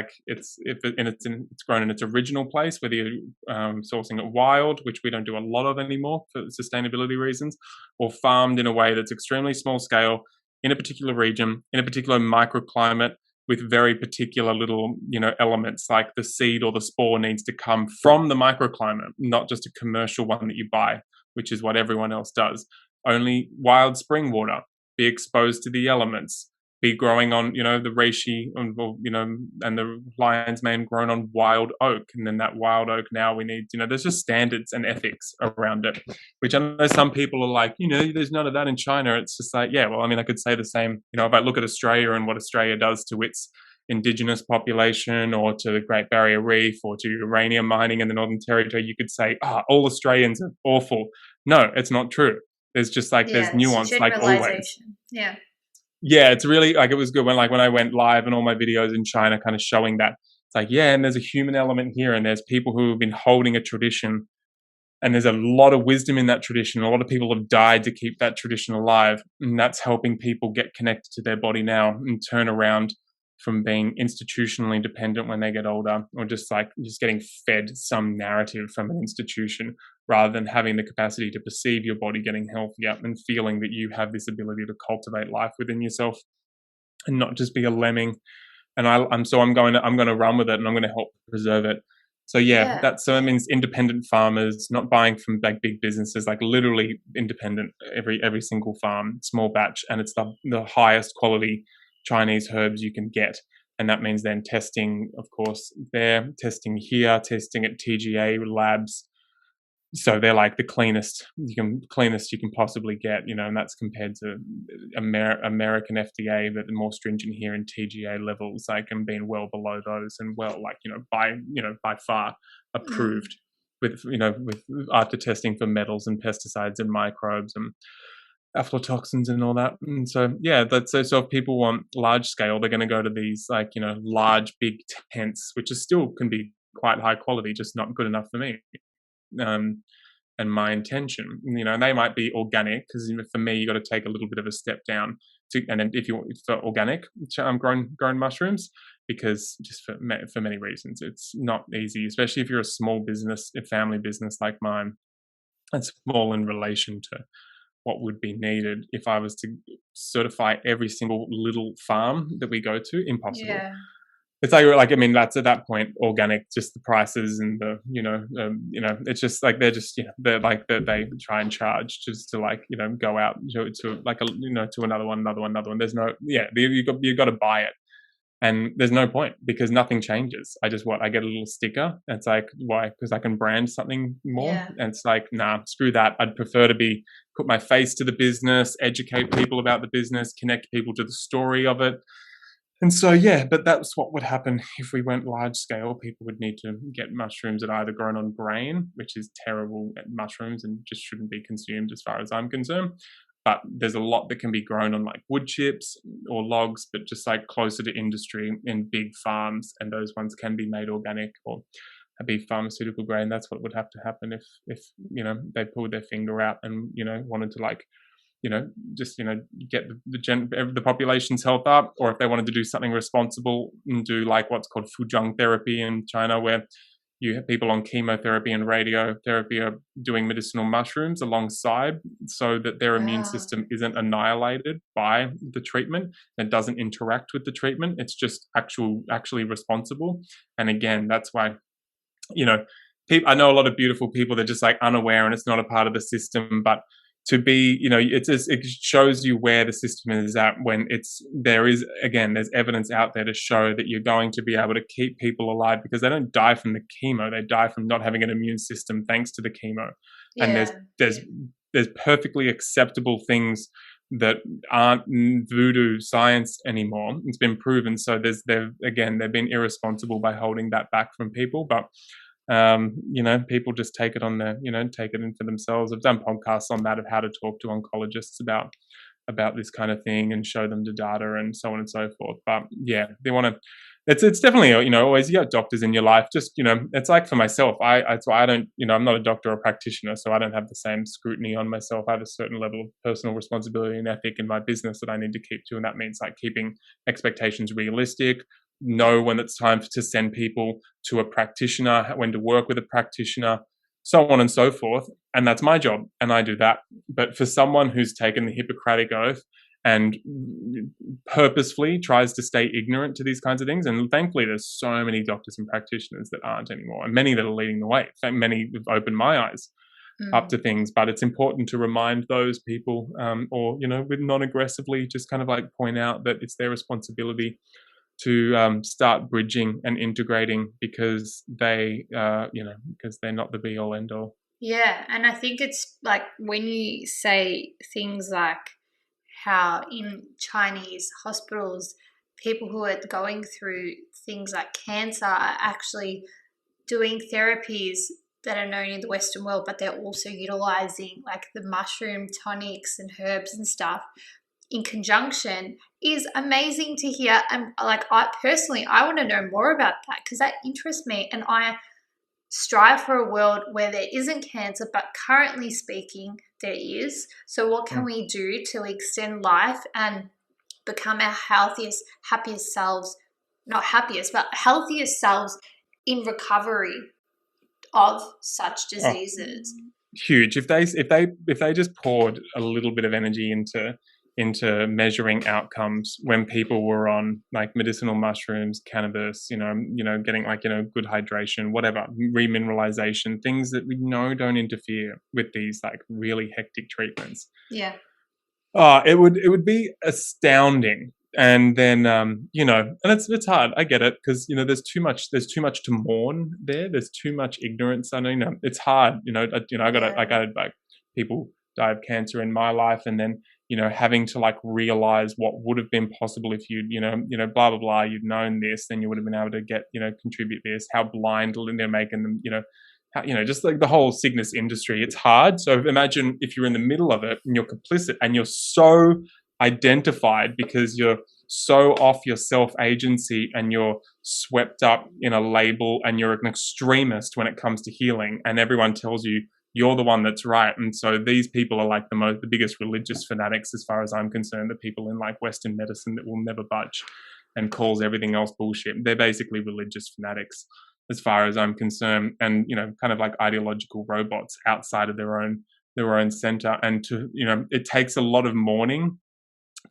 grown in its original place, whether you're sourcing it wild, which we don't do a lot of anymore for sustainability reasons, or farmed in a way that's extremely small scale in a particular region, in a particular microclimate, with very particular little, elements, like the seed or the spore needs to come from the microclimate, not just a commercial one that you buy, which is what everyone else does. Only wild spring water, be exposed to the elements, be growing on, the reishi, and the lion's mane grown on wild oak. And then that wild oak, now we need, there's just standards and ethics around it, which I know some people are like, there's none of that in China. It's just like, yeah, well, I could say the same, if I look at Australia and what Australia does to its indigenous population, or to the Great Barrier Reef, or to uranium mining in the Northern Territory, you could say, all Australians are awful. No, it's not true. There's just there's nuance, like always. Yeah. Yeah, it's really it was good when I went live and all my videos in China kind of showing that. It's like, yeah, and there's a human element here, and there's people who have been holding a tradition, and there's a lot of wisdom in that tradition. A lot of people have died to keep that tradition alive, and that's helping people get connected to their body now and turn around from being institutionally dependent when they get older, or just getting fed some narrative from an institution, rather than having the capacity to perceive your body getting healthier and feeling that you have this ability to cultivate life within yourself and not just be a lemming. And I'm going to run with it, and I'm going to help preserve it. So that means independent farmers, not buying from big businesses, like literally independent, every single farm, small batch, and it's the highest quality Chinese herbs you can get. And that means then testing, of course, there, testing here, testing at TGA labs. So they're like the cleanest you can possibly get, and that's compared to American FDA, that are more stringent here in TGA levels, and being well below those, and by far approved with after testing for metals and pesticides and microbes and aflatoxins and all that. And so so if people want large scale, they're going to go to these large big tents, which is still can be quite high quality, just not good enough for me. And my intention, they might be organic, because for me, you got to take a little bit of a step down and then if you want for organic grown mushrooms, because just for many reasons, it's not easy, especially if you're a small business, a family business like mine. It's small in relation to what would be needed if I was to certify every single little farm that we go to. Impossible. it's like I mean, that's at that point organic, just the prices and the it's just like they're like they try and charge just to like go out to like to another one. There's no you got to buy it. And there's no point because nothing changes. I get a little sticker. It's like, why? Because I can brand something more. Yeah. And it's like, nah, screw that. I'd prefer to put my face to the business, educate people about the business, connect people to the story of it. And so, yeah, but that's what would happen if we went large scale. People would need to get mushrooms that are either grown on grain, which is terrible at mushrooms and just shouldn't be consumed as far as I'm concerned. But there's a lot that can be grown on like wood chips or logs, but just like closer to industry in big farms. And those ones can be made organic or be pharmaceutical grade. That's what would have to happen if they pulled their finger out and, wanted to like, just, get the population's health up, or if they wanted to do something responsible and do like what's called fujang therapy in China, where you have people on chemotherapy and radiotherapy are doing medicinal mushrooms alongside so that their immune system isn't annihilated by the treatment and doesn't interact with the treatment. It's just actually responsible. And again, that's why, I know a lot of beautiful people, they're just like unaware and it's not a part of the system, but to be, it shows you where the system is at when there's evidence out there to show that you're going to be able to keep people alive because they don't die from the chemo. They die from not having an immune system thanks to the chemo. Yeah. And there's perfectly acceptable things that aren't voodoo science anymore. It's been proven. So they've been irresponsible by holding that back from people, but people just take it on take it in for themselves. I've done podcasts on that of how to talk to oncologists about this kind of thing and show them the data and so on and so forth. But yeah, they want to. It's definitely always you got doctors in your life. Just it's like for myself. That's why I don't I'm not a doctor or practitioner, so I don't have the same scrutiny on myself. I have a certain level of personal responsibility and ethic in my business that I need to keep to, and that means like keeping expectations realistic. Know when it's time to send people to a practitioner, when to work with a practitioner, so on and so forth. And that's my job, and I do that. But for someone who's taken the Hippocratic Oath and purposefully tries to stay ignorant to these kinds of things, and thankfully there's so many doctors and practitioners that aren't anymore, and many that are leading the way. Many have opened my eyes up to things, but it's important to remind those people, or with non-aggressively, just kind of like point out that it's their responsibility to start bridging and integrating because because they're not the be all end all. Yeah, and I think it's like when you say things like how in Chinese hospitals, people who are going through things like cancer are actually doing therapies that are known in the Western world, but they're also utilizing like the mushroom tonics and herbs and stuff in conjunction is amazing to hear. And like I want to know more about that because that interests me, and I strive for a world where there isn't cancer, but currently speaking there is. So what can we do to extend life and become our happiest selves, not happiest, but healthiest selves in recovery of such diseases? Huge. If they just poured a little bit of energy into measuring outcomes when people were on like medicinal mushrooms, cannabis, getting like, good hydration, whatever, remineralization, things that we know don't interfere with these like really hectic treatments. Yeah. It would be astounding. And then, and it's hard. I get it. Cause, there's too much to mourn there. There's too much ignorance. I know, it's hard, I got like people die of cancer in my life. And then, having to like realize what would have been possible if you'd, blah, blah, blah, you'd known this, then you would have been able to get, contribute this, how blind they're making them, how, just like the whole sickness industry, it's hard. So imagine if you're in the middle of it and you're complicit and you're so identified because you're so off your self-agency and you're swept up in a label and you're an extremist when it comes to healing and everyone tells you you're the one that's right. And so these people are like the biggest religious fanatics as far as I'm concerned, the people in like Western medicine that will never budge and calls everything else bullshit. They're basically religious fanatics as far as I'm concerned, and, kind of like ideological robots outside of their own center. And to, it takes a lot of mourning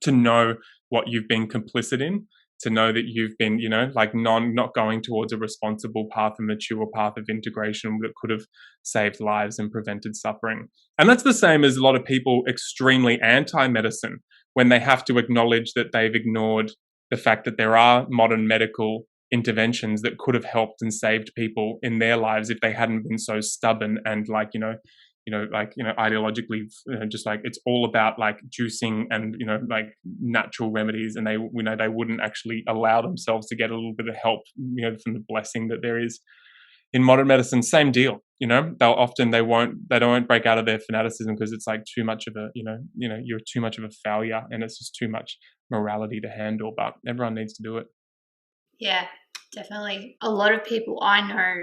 to know what you've been complicit in to know that you've been, like not going towards a responsible path, a mature path of integration that could have saved lives and prevented suffering. And that's the same as a lot of people extremely anti-medicine when they have to acknowledge that they've ignored the fact that there are modern medical interventions that could have helped and saved people in their lives if they hadn't been so stubborn and ideologically, just like it's all about like juicing and, like natural remedies. And they wouldn't actually allow themselves to get a little bit of help, from the blessing that there is in modern medicine. Same deal, they don't break out of their fanaticism because it's like too much of a, you're too much of a failure and it's just too much morality to handle, but everyone needs to do it. Yeah, definitely. A lot of people I know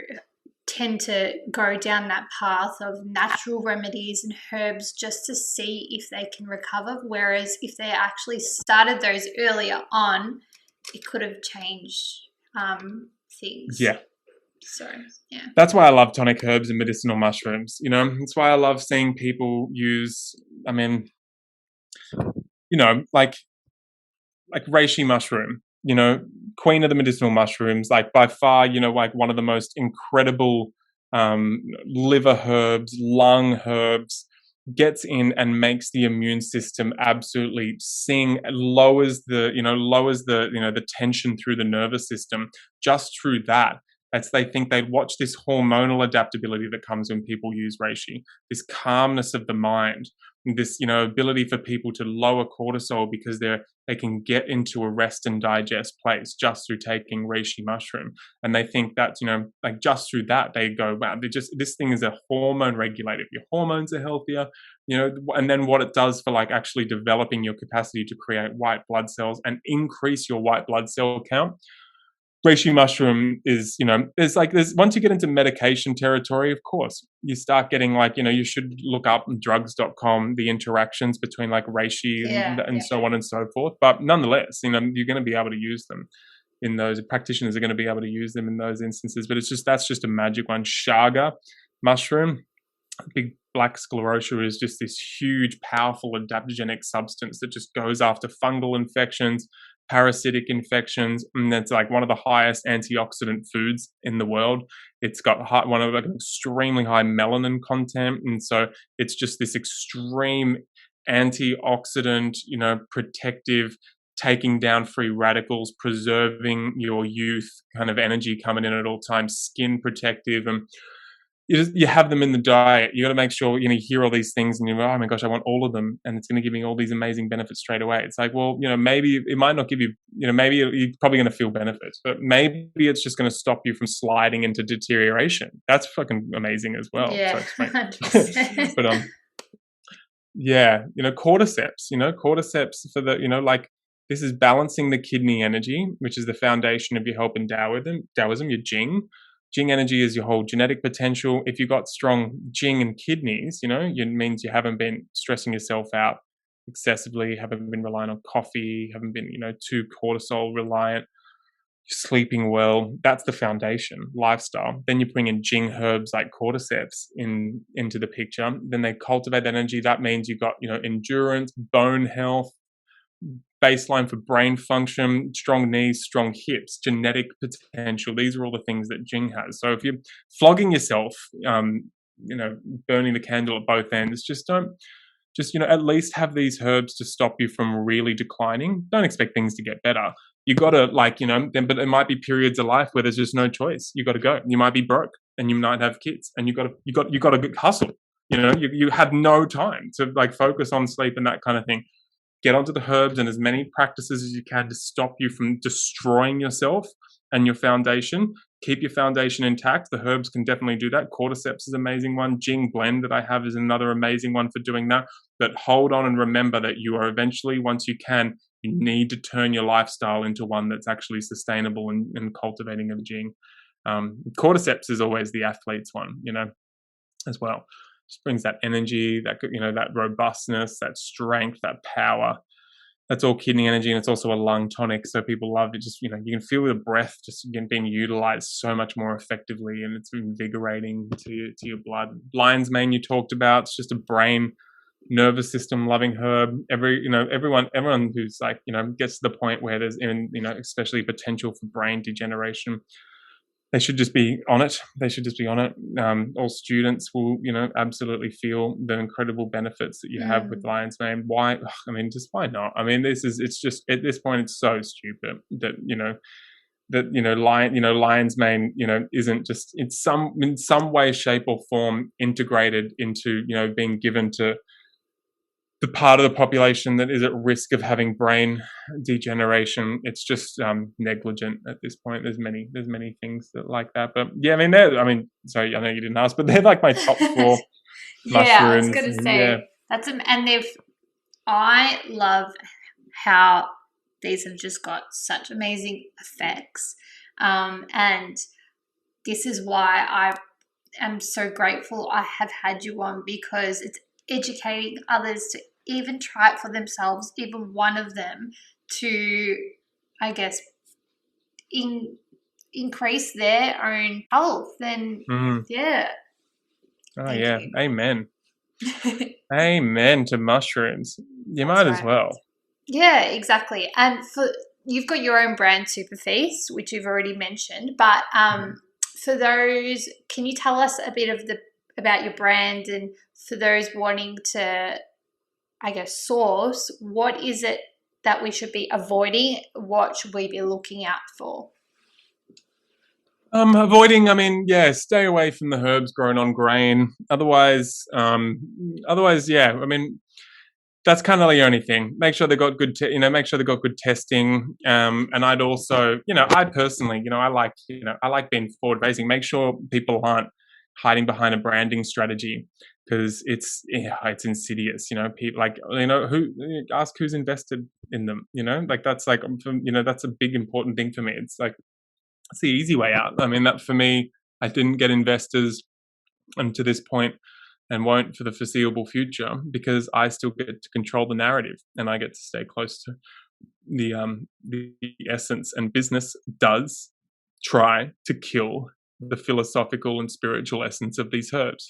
tend to go down that path of natural remedies and herbs just to see if they can recover, whereas if they actually started those earlier on, it could have changed things. Yeah. So, yeah. That's why I love tonic herbs and medicinal mushrooms. It's why I love seeing people use, like reishi mushroom, queen of the medicinal mushrooms, like by far, like one of the most incredible liver herbs, lung herbs, gets in and makes the immune system absolutely sing, lowers the tension through the nervous system just through that. They think they'd watch this hormonal adaptability that comes when people use reishi, this calmness of the mind, this, ability for people to lower cortisol because they can get into a rest and digest place just through taking reishi mushroom. And they think that, like just through that, they go, wow, this thing is a hormone regulator. Your hormones are healthier, and then what it does for like actually developing your capacity to create white blood cells and increase your white blood cell count. Reishi mushroom is, there's once you get into medication territory, of course, you start getting like, you should look up drugs.com, the interactions between like reishi and so on and so forth. But nonetheless, you're going to be able to use them in those. Practitioners are going to be able to use them in those instances. But that's just a magic one. Chaga mushroom, big black sclerotia, is just this huge, powerful adaptogenic substance that just goes after fungal infections, parasitic infections, and that's like one of the highest antioxidant foods in the world. It's got one of like an extremely high melanin content, and so it's just this extreme antioxidant, protective, taking down free radicals, preserving your youth kind of energy coming in at all times, skin protective, and you have them in the diet. You got to make sure, you hear all these things and you're like, oh my gosh, I want all of them. And it's going to give me all these amazing benefits straight away. It's like, well, maybe it might not give you, maybe you're probably going to feel benefits, but maybe it's just going to stop you from sliding into deterioration. That's fucking amazing as well. Yeah. So but, cordyceps for the, like this is balancing the kidney energy, which is the foundation of your help in Taoism, your Jing. Jing energy is your whole genetic potential. If you've got strong Jing and kidneys, it means you haven't been stressing yourself out excessively, haven't been relying on coffee, haven't been, too cortisol reliant, sleeping well. That's the foundation, lifestyle. Then you bring in Jing herbs like cordyceps into the picture. Then they cultivate that energy. That means you've got, endurance, bone health, baseline for brain function, strong knees, strong hips, genetic potential. These are all the things that Jing has. So if you're flogging yourself, burning the candle at both ends, at least have these herbs to stop you from really declining. Don't expect things to get better. You got to but there might be periods of life where there's just no choice. You got to go. You might be broke and you might have kids and you got to hustle. You have no time to like focus on sleep and that kind of thing. Get onto the herbs and as many practices as you can to stop you from destroying yourself and your foundation. Keep your foundation intact. The herbs can definitely do that. Cordyceps is an amazing one. Jing blend that I have is another amazing one for doing that. But hold on and remember that you are eventually, once you can, you need to turn your lifestyle into one that's actually sustainable and cultivating of Jing. Cordyceps is always the athlete's one, as well. Just brings that energy, that robustness, that strength, that power. That's all kidney energy, and it's also a lung tonic. So people love it. Just you can feel the breath just being utilized so much more effectively, and it's invigorating to your blood. Lion's mane you talked about. It's just a brain nervous system loving herb. Everyone who's like, gets to the point where there's especially potential for brain degeneration, they should just be on it. All students will, absolutely feel the incredible benefits that you have with lion's mane. Why? Just why not? It's just, at this point, it's so stupid that, lion's mane, isn't just in some way, shape or form integrated into, being given to the part of the population that is at risk of having brain degeneration. It's just negligent at this point. There's many things that like that, but yeah, sorry, I know you didn't ask, but they're like my top 4 yeah, mushrooms. I was going to say that's and I love how these have just got such amazing effects, and this is why I am so grateful I have had you on, because it's educating others to even try it for themselves, even one of them, to, I guess, increase their own health. And yeah. Oh, yeah. You. Amen. Amen to mushrooms. You might as well. Yeah, exactly. And you've got your own brand, SuperFeast, which you've already mentioned. But for those, can you tell us a bit about your brand, and for those wanting to, I guess, source, what is it that we should be avoiding? What should we be looking out for? Avoiding, stay away from the herbs grown on grain. Otherwise, yeah, that's kind of the only thing. Make sure they got good, testing. And I'd also, I personally, I like being forward facing. Make sure people aren't hiding behind a branding strategy, because it's insidious. People ask who's invested in them. That's that's a big important thing for me. It's like, it's the easy way out. That for me, I didn't get investors to this point, and won't for the foreseeable future, because I still get to control the narrative, and I get to stay close to the essence. And business does try to kill the philosophical and spiritual essence of these herbs.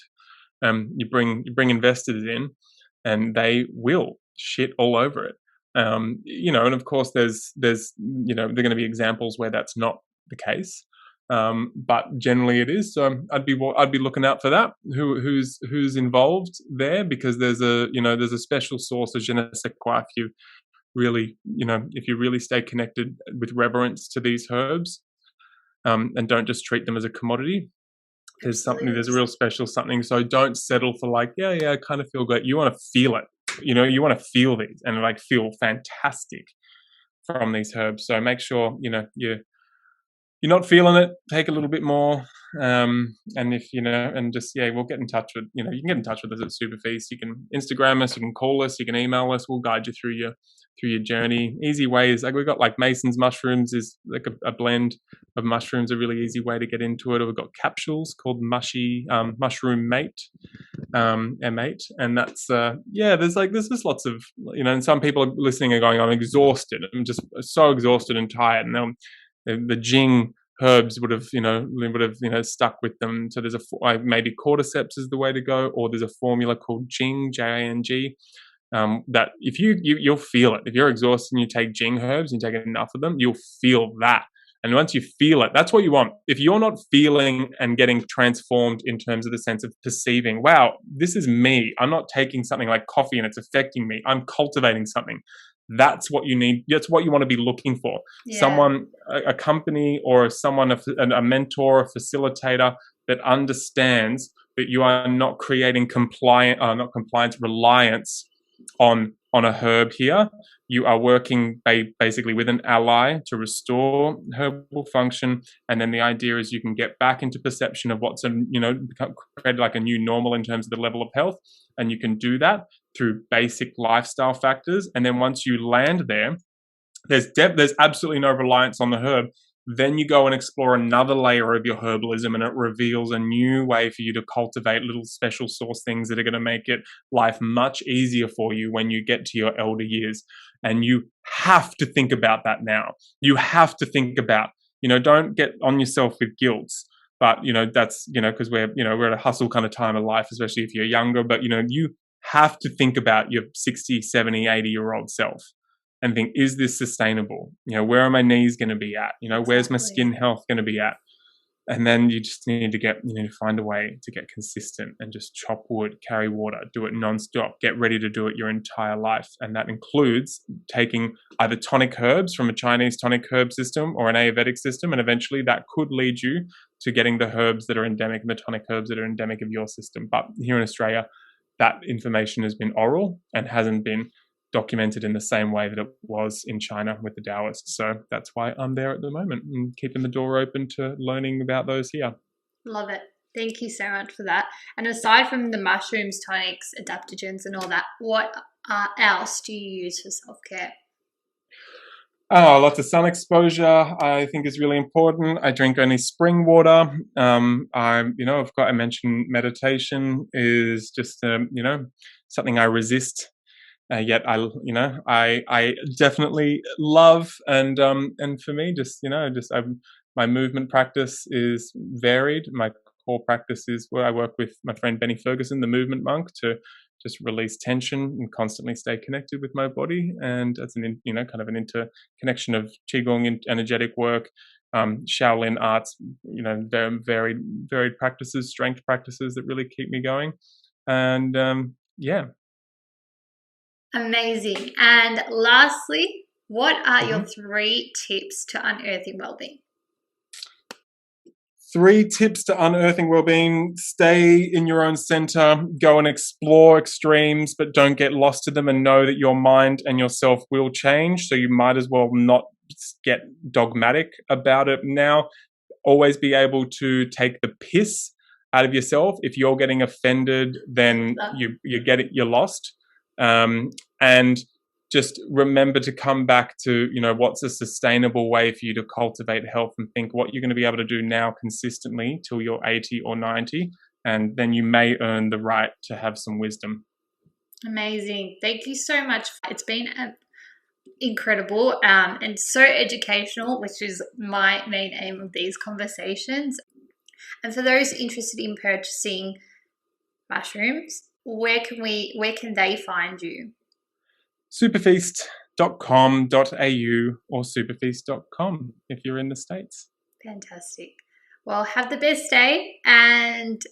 You bring investors in, and they will shit all over it. And of course, there's there are going to be examples where that's not the case. But generally it is. So I'd be looking out for that. Who's involved there, because there's a special source of je ne sais quoi if you really stay connected with reverence to these herbs, and don't just treat them as a commodity. There's a real special something. So don't settle for like, I kind of feel good. You want to feel it. You want to feel these and like feel fantastic from these herbs. So make sure you're not feeling it, take a little bit more. And if, and just, we'll get in touch with, you can get in touch with us at SuperFeast. You can Instagram us, you can call us, you can email us. We'll guide you through your journey. Easy ways. Like we've got like Mason's mushrooms is like a blend of mushrooms, a really easy way to get into it. Or we've got capsules called Mushroom Mate, M8. And that's, there's just lots of, and some people are listening and going, I'm exhausted. I'm just so exhausted and tired. And the Jing herbs would have stuck with them. So there's maybe cordyceps is the way to go, or there's a formula called Jing, Jing, that if you'll feel it. If you're exhausted and you take Jing herbs and you take enough of them, you'll feel that. And once you feel it, that's what you want. If you're not feeling and getting transformed in terms of the sense of perceiving, wow, this is me. I'm not taking something like coffee and it's affecting me. I'm cultivating something. That's what you need. That's what you want to be looking for. Yeah. Someone, a company, or someone, a mentor, a facilitator that understands that you are not creating reliance on a herb here. You are working basically with an ally to restore herbal function, and then the idea is you can get back into perception of what's create like a new normal in terms of the level of health, and you can do that through basic lifestyle factors. And then once you land there, there's absolutely no reliance on the herb. Then you go and explore another layer of your herbalism, and it reveals a new way for you to cultivate little special source things that are going to make life much easier for you when you get to your elder years. And you have to think about that now. You have to think about, don't get on yourself with guilt. But, that's, because we're at a hustle kind of time of life, especially if you're younger. But, you have to think about your 60, 70, 80-year-old self and think, is this sustainable? Where are my knees going to be at? Where's my skin health going to be at? And then you just need to find a way to get consistent and just chop wood, carry water, do it nonstop, get ready to do it your entire life. And that includes taking either tonic herbs from a Chinese tonic herb system or an Ayurvedic system. And eventually that could lead you to getting the herbs that are endemic and the tonic herbs that are endemic of your system. But here in Australia, that information has been oral and hasn't been documented in the same way that it was in China with the Taoists. So that's why I'm there at the moment and keeping the door open to learning about those here. Love it. Thank you so much for that. And aside from the mushrooms, tonics, adaptogens and all that, what else do you use for self-care? Lots of sun exposure, I think, is really important. I drink only spring water. I mentioned meditation is just, something I resist. Yet I definitely love, and for me, my movement practice is varied. My core practice is where I work with my friend Benny Ferguson, the movement monk, to just release tension and constantly stay connected with my body. And it's an interconnection of qigong and energetic work, Shaolin arts, varied practices, strength practices that really keep me going. And Amazing. And lastly, what are your 3 tips to unearthing wellbeing? 3 tips to unearthing wellbeing: stay in your own center, go and explore extremes, but don't get lost to them, and know that your mind and yourself will change. So you might as well not get dogmatic about it now. Always be able to take the piss out of yourself. If you're getting offended, then you're lost. And just remember to come back to, what's a sustainable way for you to cultivate health, and think what you're going to be able to do now consistently till you're 80 or 90. And then you may earn the right to have some wisdom. Amazing. Thank you so much. It's been incredible and so educational, which is my main aim of these conversations. And for those interested in purchasing mushrooms, where can they find you? Superfeast.com.au or superfeast.com if you're in the States. Fantastic. Well, have the best day, and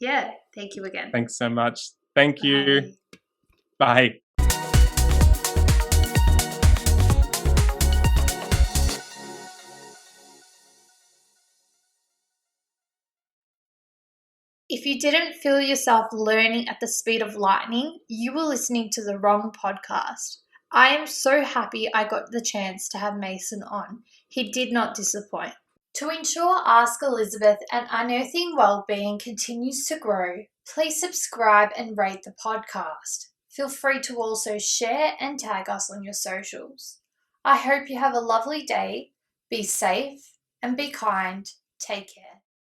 thank you again. Thanks so much. Thank you. Bye. If you didn't feel yourself learning at the speed of lightning, you were listening to the wrong podcast. I am so happy I got the chance to have Mason on. He did not disappoint. To ensure Ask Elizabeth and Unearthing Wellbeing continues to grow, please subscribe and rate the podcast. Feel free to also share and tag us on your socials. I hope you have a lovely day. Be safe and be kind. Take care.